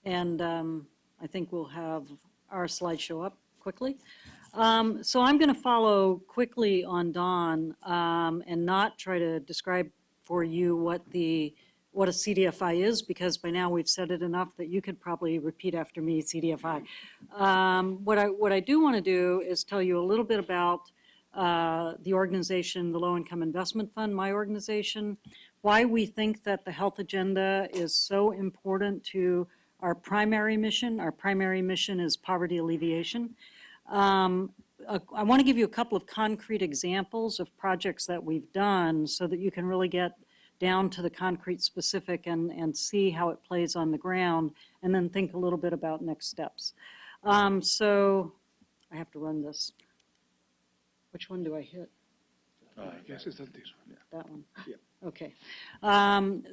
And I think we'll have our slideshow up quickly. So I'm going to follow quickly on Don and not try to describe for you what a CDFI is, because by now we've said it enough that you could probably repeat after me, CDFI. What I do want to do is tell you a little bit about the organization, the Low Income Investment Fund, my organization, why we think that the health agenda is so important to our primary mission. Our primary mission is poverty alleviation. I want to give you a couple of concrete examples of projects that we've done so that you can really get down to the concrete specific and see how it plays on the ground, and then think a little bit about next steps. So I have to run this. Which one do I hit? Yes, it's this one. Yeah. That one? Yeah. Okay.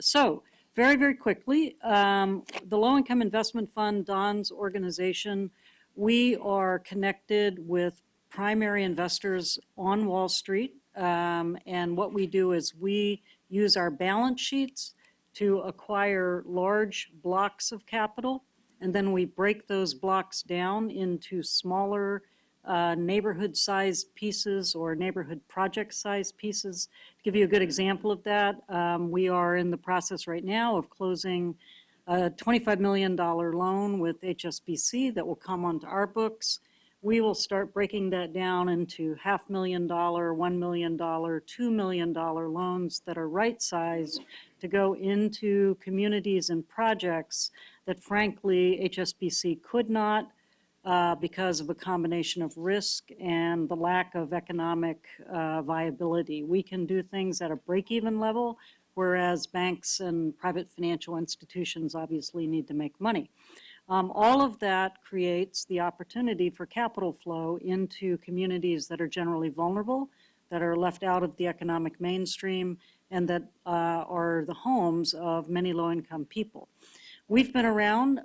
So very, very quickly, the Low Income Investment Fund, Don's organization, we are connected with primary investors on Wall Street. And what we do is we use our balance sheets to acquire large blocks of capital, and then we break those blocks down into smaller neighborhood-sized pieces or neighborhood project-sized pieces. To give you a good example of that, we are in the process right now of closing a $25 million loan with HSBC that will come onto our books. We will start breaking that down into $500,000, $1 million, $2 million loans that are right-sized to go into communities and projects that, frankly, HSBC could not because of a combination of risk and the lack of economic viability. We can do things at a break-even level, whereas banks and private financial institutions obviously need to make money. All of that creates the opportunity for capital flow into communities that are generally vulnerable, that are left out of the economic mainstream, and that are the homes of many low-income people. We've been around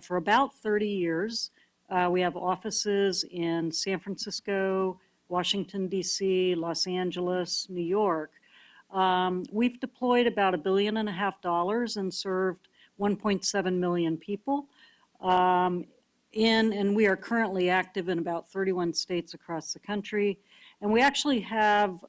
for about 30 years. We have offices in San Francisco, Washington, D.C., Los Angeles, New York. We've deployed about $1.5 billion and served 1.7 million people. And we are currently active in about 31 states across the country. And we actually have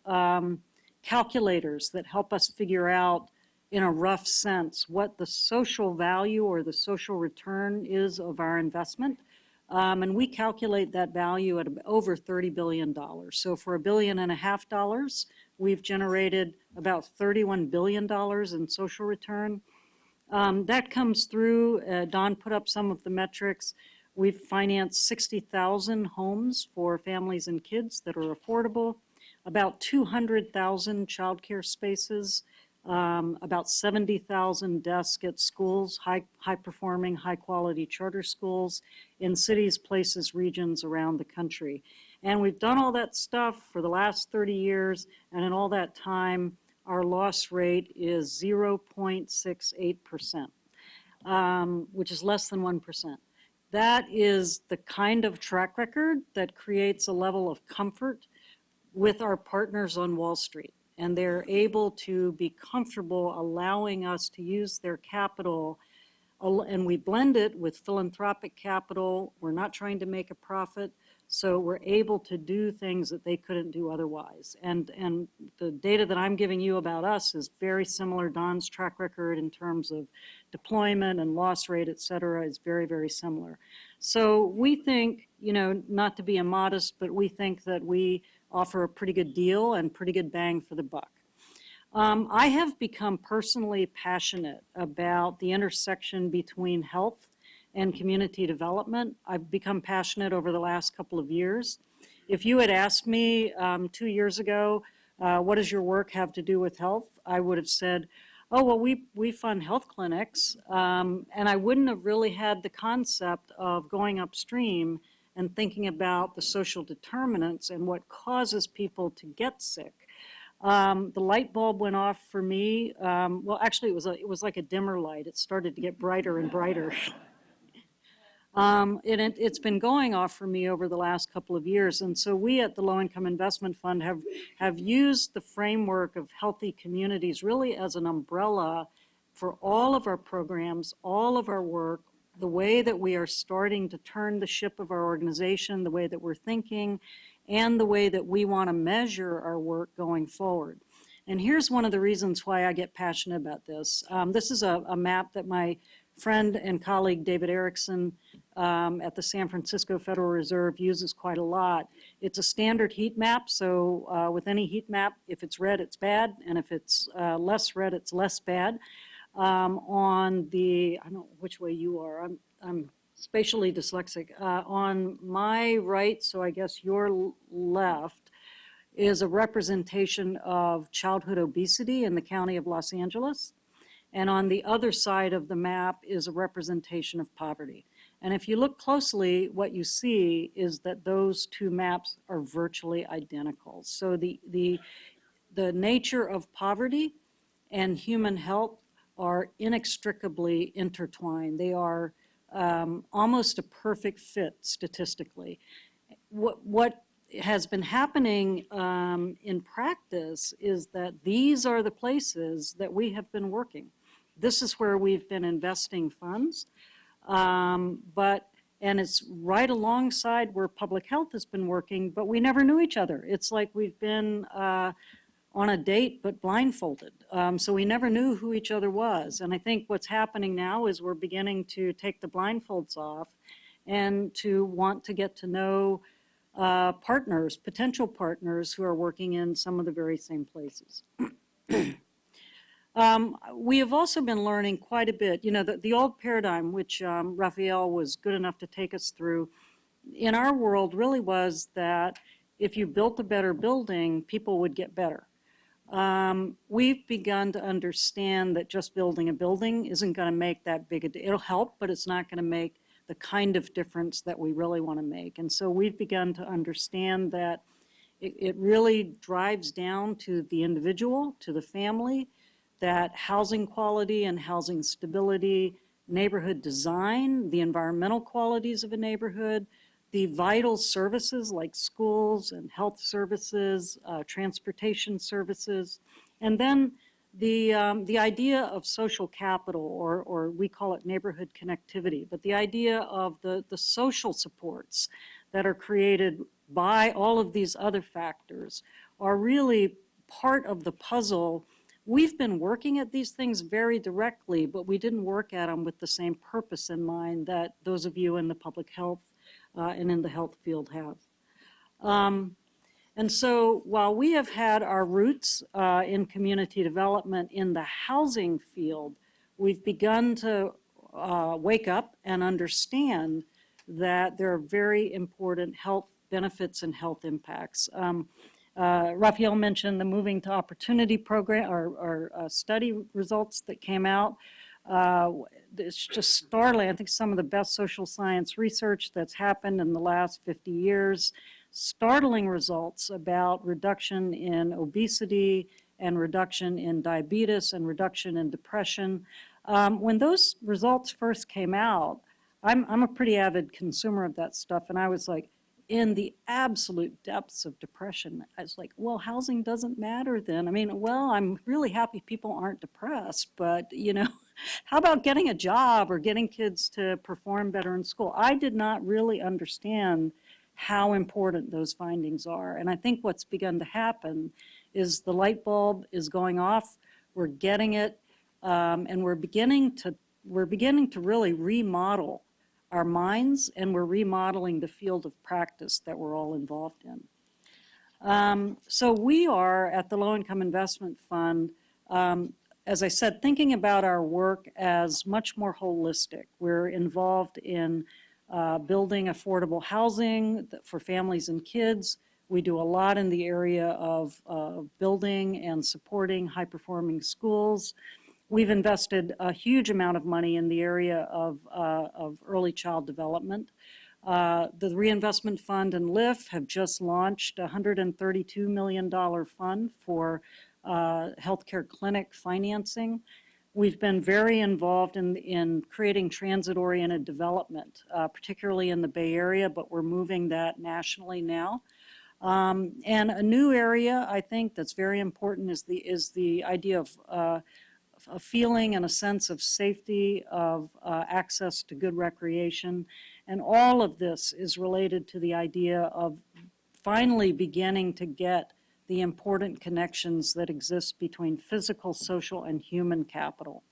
calculators that help us figure out, in a rough sense, what the social value or the social return is of our investment. And we calculate that value at over $30 billion. So for $1.5 billion, we've generated about $31 billion in social return. That comes through, Don put up some of the metrics. We've financed 60,000 homes for families and kids that are affordable, about 200,000 childcare spaces, about 70,000 desks at schools, high-performing, high-quality charter schools in cities, places, regions around the country. And we've done all that stuff for the last 30 years, and in all that time, our loss rate is 0.68%, which is less than 1%. That is the kind of track record that creates a level of comfort with our partners on Wall Street. And they're able to be comfortable allowing us to use their capital, and we blend it with philanthropic capital. We're not trying to make a profit, so we're able to do things that they couldn't do otherwise. And the data that I'm giving you about us is very similar. Don's track record in terms of deployment and loss rate, et cetera, is very, very similar. So we think, you know, not to be immodest, but we think that we offer a pretty good deal and pretty good bang for the buck. I have become personally passionate about the intersection between health and community development. I've become passionate over the last couple of years. If you had asked me 2 years ago, what does your work have to do with health? I would have said, oh, well, we fund health clinics. And I wouldn't have really had the concept of going upstream and thinking about the social determinants and what causes people to get sick. The light bulb went off for me. Well, actually, it was like a dimmer light. It started to get brighter and brighter. It's been going off for me over the last couple of years. And so we at the Low Income Investment Fund have used the framework of healthy communities really as an umbrella for all of our programs, all of our work, the way that we are starting to turn the ship of our organization, the way that we're thinking, and the way that we want to measure our work going forward. And here's one of the reasons why I get passionate about this. This is a map that my friend and colleague David Erickson at the San Francisco Federal Reserve uses quite a lot. It's a standard heat map, so with any heat map, if it's red, it's bad, and if it's less red, it's less bad. On the, I don't know which way you are, I'm spatially dyslexic. On my right, so I guess your left, is a representation of childhood obesity in the county of Los Angeles. And on the other side of the map is a representation of poverty. And if you look closely, what you see is that those two maps are virtually identical. So the nature of poverty and human health are inextricably intertwined. They are almost a perfect fit statistically. What has been happening in practice is that these are the places that we have been working. This is where we've been investing funds, and it's right alongside where public health has been working, but we never knew each other. It's like we've been on a date but blindfolded, so we never knew who each other was. And I think what's happening now is we're beginning to take the blindfolds off and to want to get to know partners, potential partners who are working in some of the very same places. We have also been learning quite a bit. You know, the old paradigm, which Raphael was good enough to take us through, in our world really was that if you built a better building, people would get better. We've begun to understand that just building a building isn't going to make that big a deal. It'll help, but it's not going to make the kind of difference that we really want to make. And so we've begun to understand that it really drives down to the individual, to the family, that housing quality and housing stability, neighborhood design, the environmental qualities of a neighborhood, the vital services like schools and health services, transportation services, and then the idea of social capital, or we call it neighborhood connectivity, but the idea of the social supports that are created by all of these other factors are really part of the puzzle. We've been working at these things very directly, but we didn't work at them with the same purpose in mind that those of you in the public health and in the health field have. And so while we have had our roots in community development in the housing field, we've begun to wake up and understand that there are very important health benefits and health impacts. Raphael mentioned the Moving to Opportunity program, or study results that came out. It's just startling. I think some of the best social science research that's happened in the last 50 years. Startling results about reduction in obesity and reduction in diabetes and reduction in depression. When those results first came out, I'm a pretty avid consumer of that stuff, and I was like, in the absolute depths of depression, I was like, well, housing doesn't matter then. I mean, well, I'm really happy people aren't depressed, but, you know, how about getting a job or getting kids to perform better in school? I did not really understand how important those findings are. And I think what's begun to happen is the light bulb is going off, we're getting it, and we're beginning to really remodel our minds, and we're remodeling the field of practice that we're all involved in. So we are at the Low Income Investment Fund, as I said, thinking about our work as much more holistic. We're involved in building affordable housing for families and kids. We do a lot in the area of building and supporting high-performing schools. We've invested a huge amount of money in the area of early child development. The Reinvestment Fund and LIF have just launched a $132 million fund for healthcare clinic financing. We've been very involved in creating transit-oriented development, particularly in the Bay Area, but we're moving that nationally now. And a new area, I think, that's very important is the idea of a feeling and a sense of safety, of access to good recreation. And all of this is related to the idea of finally beginning to get the important connections that exist between physical, social, and human capital.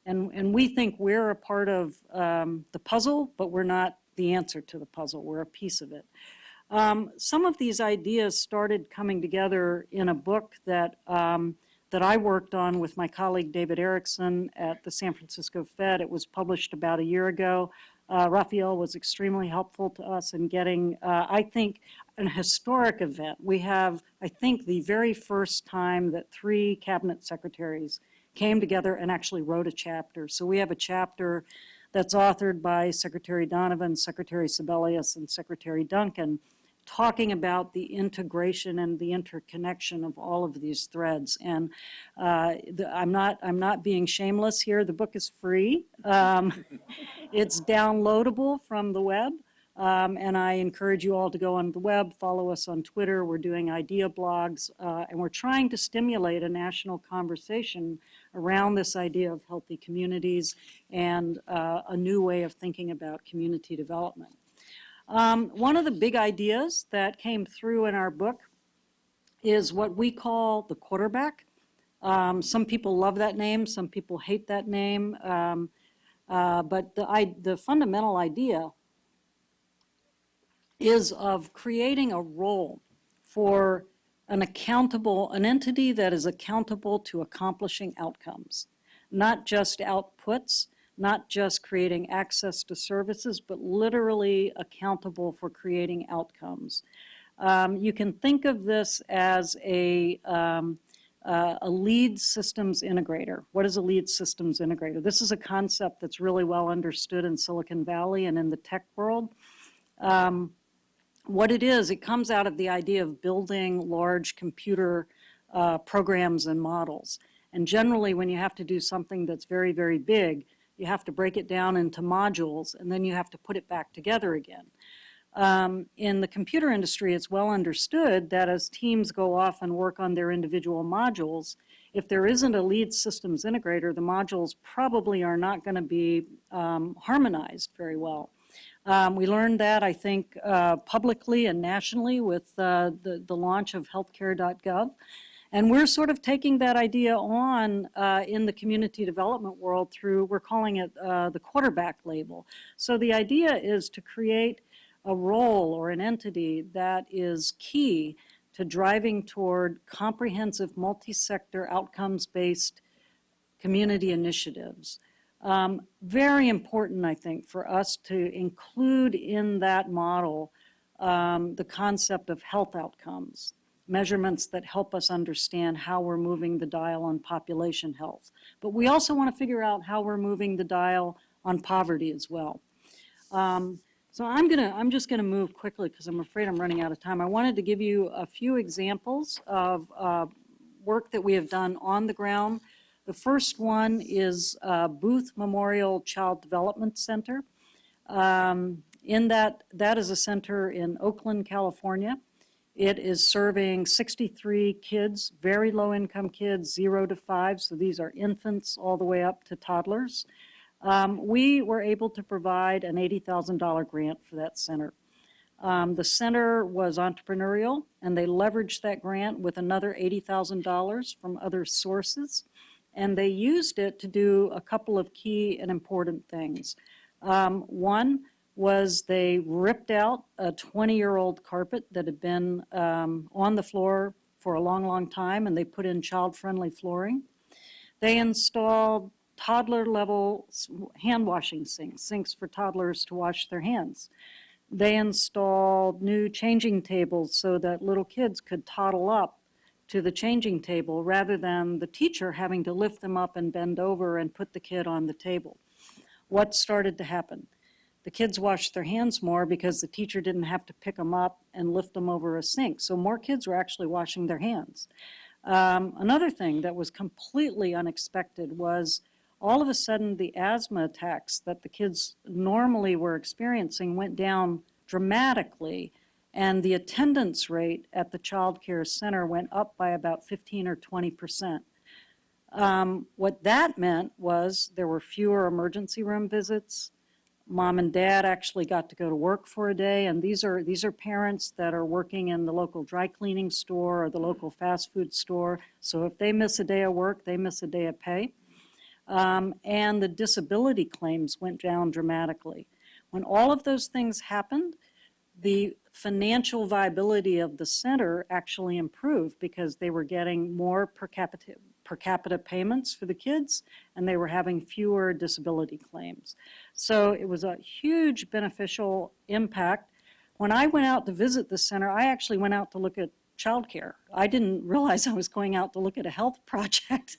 And we think we're a part of the puzzle, but we're not the answer to the puzzle. We're a piece of it. Some of these ideas started coming together in a book that I worked on with my colleague David Erickson at the San Francisco Fed. It was published about a year ago. Raphael was extremely helpful to us in getting, I think, an historic event. We have, I think, the very first time that 3 cabinet secretaries came together and actually wrote a chapter. So we have a chapter that's authored by Secretary Donovan, Secretary Sebelius, and Secretary Duncan, talking about the integration and the interconnection of all of these threads. And I'm not being shameless here. The book is free. It's downloadable from the web. And I encourage you all to go on the web, follow us on Twitter. We're doing idea blogs, and we're trying to stimulate a national conversation around this idea of healthy communities and a new way of thinking about community development. One of the big ideas that came through in our book is what we call the quarterback. Some people love that name, some people hate that name, but the fundamental idea is of creating a role for an entity that is accountable to accomplishing outcomes, not just outputs, not just creating access to services, but literally accountable for creating outcomes. You can think of this as a lead systems integrator. What is a lead systems integrator? This is a concept that's really well understood in Silicon Valley and in the tech world. What it is, it comes out of the idea of building large computer programs and models. And generally, when you have to do something that's very, very big, you have to break it down into modules, and then you have to put it back together again. In the computer industry, it's well understood that as teams go off and work on their individual modules, if there isn't a lead systems integrator, the modules probably are not going to be harmonized very well. We learned that, I think, publicly and nationally with the launch of healthcare.gov. And we're sort of taking that idea on in the community development world through, we're calling it the quarterback label. So the idea is to create a role or an entity that is key to driving toward comprehensive multi-sector outcomes-based community initiatives. Very important, I think, for us to include in that model the concept of health outcomes, measurements that help us understand how we're moving the dial on population health. But we also want to figure out how we're moving the dial on poverty as well. So I'm just gonna move quickly because I'm afraid I'm running out of time. I wanted to give you a few examples of work that we have done on the ground. The first one is Booth Memorial Child Development Center. In that is a center in Oakland, California. It is serving 63 kids, very low income kids, 0 to 5, so these are infants all the way up to toddlers. We were able to provide an $80,000 grant for that center. The center was entrepreneurial, and they leveraged that grant with another $80,000 from other sources, and they used it to do a couple of key and important things. One was they ripped out a 20-year-old carpet that had been on the floor for a long, long time, and they put in child-friendly flooring. They installed toddler-level hand-washing sinks for toddlers to wash their hands. They installed new changing tables so that little kids could toddle up to the changing table rather than the teacher having to lift them up and bend over and put the kid on the table. What started to happen? The kids washed their hands more because the teacher didn't have to pick them up and lift them over a sink. So more kids were actually washing their hands. Another thing that was completely unexpected was all of a sudden the asthma attacks that the kids normally were experiencing went down dramatically, and the attendance rate at the child care center went up by about 15 or 20%. What that meant was there were fewer emergency room visits. Mom and dad actually got to go to work for a day, and these are parents that are working in the local dry cleaning store or the local fast food store. So if they miss a day of work, they miss a day of pay. And the disability claims went down dramatically. When all of those things happened, the financial viability of the center actually improved because they were getting more per capita payments for the kids, and they were having fewer disability claims. So it was a huge beneficial impact. When I went out to visit the center, I actually went out to look at childcare. I didn't realize I was going out to look at a health project.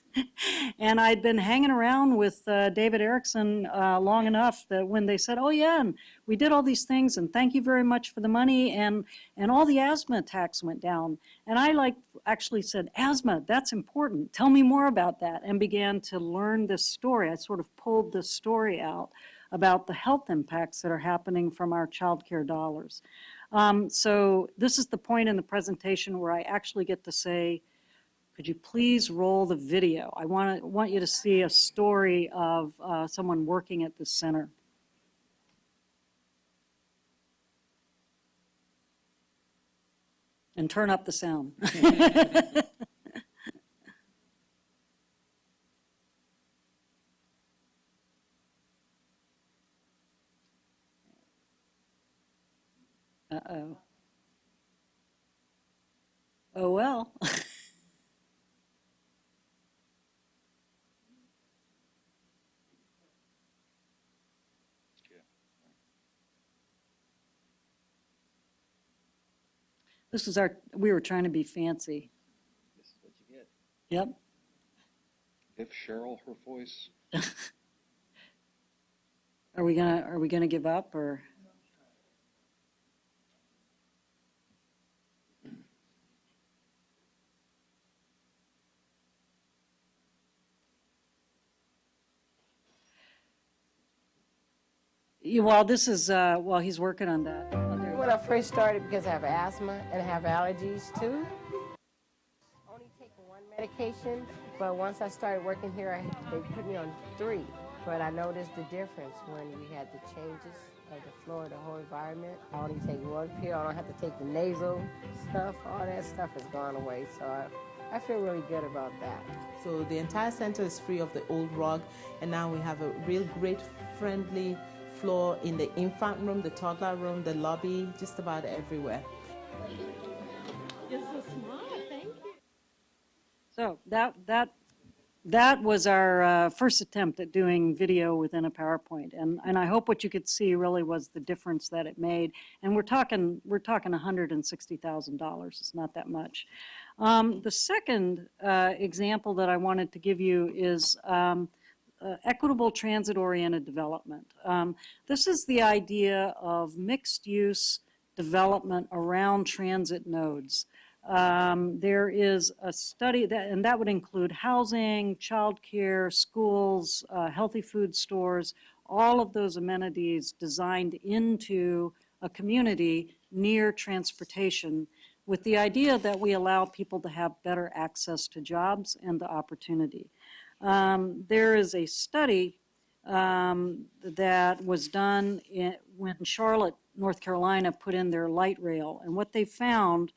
And I'd been hanging around with David Erickson long enough that when they said, oh yeah, and we did all these things, and thank you very much for the money, and all the asthma attacks went down. And I actually said, asthma, that's important. Tell me more about that, and began to learn this story. I sort of pulled this story out about the health impacts that are happening from our child care dollars. So this is the point in the presentation where I actually get to say, could you please roll the video? I want you to see a story of someone working at this center. And turn up the sound. Uh-oh. Oh, well. This is we were trying to be fancy. This is what you get. Yep. Give Cheryl her voice. Are we gonna give up, or? Well, this is well, he's working on that. When I first started, because I have asthma and I have allergies too, only taking one medication, but once I started working here, they put me on 3. But I noticed the difference when we had the changes of the floor, the whole environment. I only take 1 pill. I don't have to take the nasal stuff. All that stuff has gone away, so I feel really good about that. So the entire center is free of the old rug, and now we have a real great, friendly floor in the infant room, the toddler room, the lobby, just about everywhere. You're so smart, thank you. So that was our first attempt at doing video within a PowerPoint, and I hope what you could see really was the difference that it made. And we're talking $160,000. It's not that much. The second example that I wanted to give you is equitable transit-oriented development. This is the idea of mixed-use development around transit nodes. There is a study, and that would include housing, childcare, schools, healthy food stores, all of those amenities designed into a community near transportation, with the idea that we allow people to have better access to jobs and to opportunity. There is a study that was done when Charlotte, North Carolina, put in their light rail. And what they found,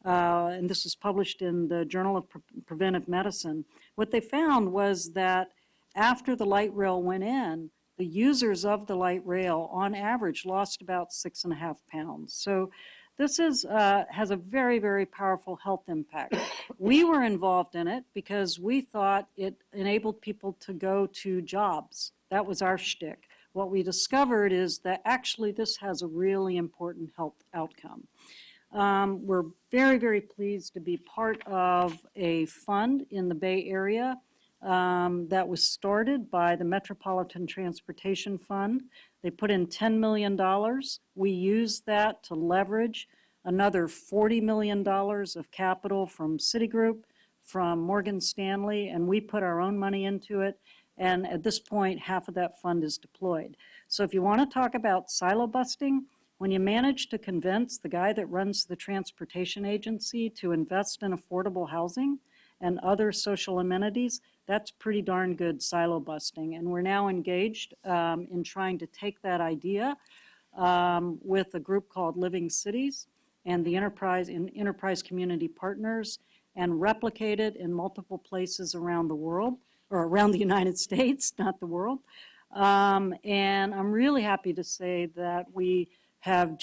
and this was published in the Journal of Preventive Medicine, what they found was that after the light rail went in, the users of the light rail, on average, lost about 6.5 pounds. So this has a very, very powerful health impact. We were involved in it because we thought it enabled people to go to jobs. That was our shtick. What we discovered is that actually this has a really important health outcome. We're very, very pleased to be part of a fund in the Bay Area that was started by the Metropolitan Transportation Fund. They put in $10 million. We used that to leverage another $40 million of capital from Citigroup, from Morgan Stanley, and we put our own money into it. And at this point, half of that fund is deployed. So if you want to talk about silo busting, when you manage to convince the guy that runs the transportation agency to invest in affordable housing and other social amenities, That's pretty darn good silo busting. And we're now engaged in trying to take that idea with a group called Living Cities and the enterprise community partners and replicate it in multiple places around the world, or around the United States, not the world. And I'm really happy to say that we have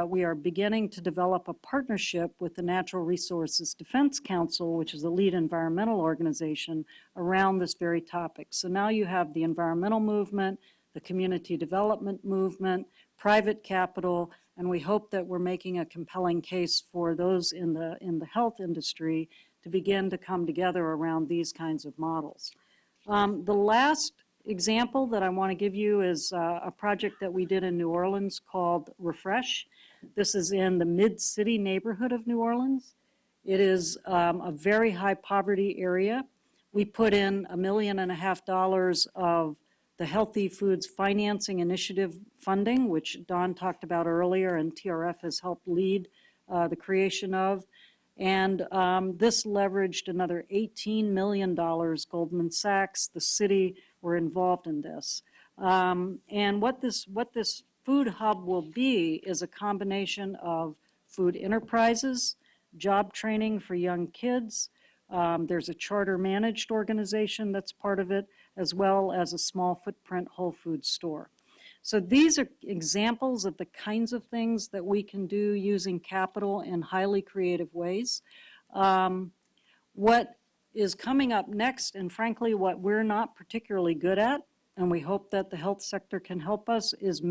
we are beginning to develop a partnership with the Natural Resources Defense Council, which is the lead environmental organization, around this very topic. So now you have the environmental movement, the community development movement, private capital, and we hope that we're making a compelling case for those in the health industry to begin to come together around these kinds of models. The last example that I want to give you is a project that we did in New Orleans called Refresh. This is in the mid-city neighborhood of New Orleans. It is a very high poverty area. We put in $1.5 million of the Healthy Foods Financing Initiative funding, which Don talked about earlier and TRF has helped lead the creation of. And this leveraged another $18 million. Goldman Sachs, the city, were involved in this. And what this food hub will be is a combination of food enterprises, job training for young kids. There's a charter managed organization that's part of it, as well as a small footprint Whole Foods store. So these are examples of the kinds of things that we can do using capital in highly creative ways. What is coming up next, and frankly what we're not particularly good at, and we hope that the health sector can help us, is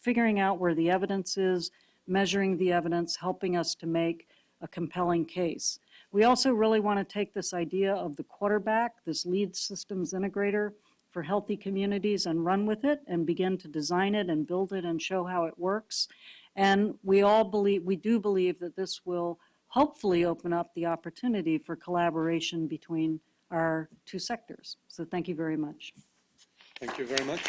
figuring out where the evidence is, measuring the evidence, helping us to make a compelling case. We also really want to take this idea of the quarterback, this lead systems integrator for healthy communities, and run with it and begin to design it and build it and show how it works. And we do believe that this will hopefully open up the opportunity for collaboration between our two sectors. So thank you very much. Thank you very much.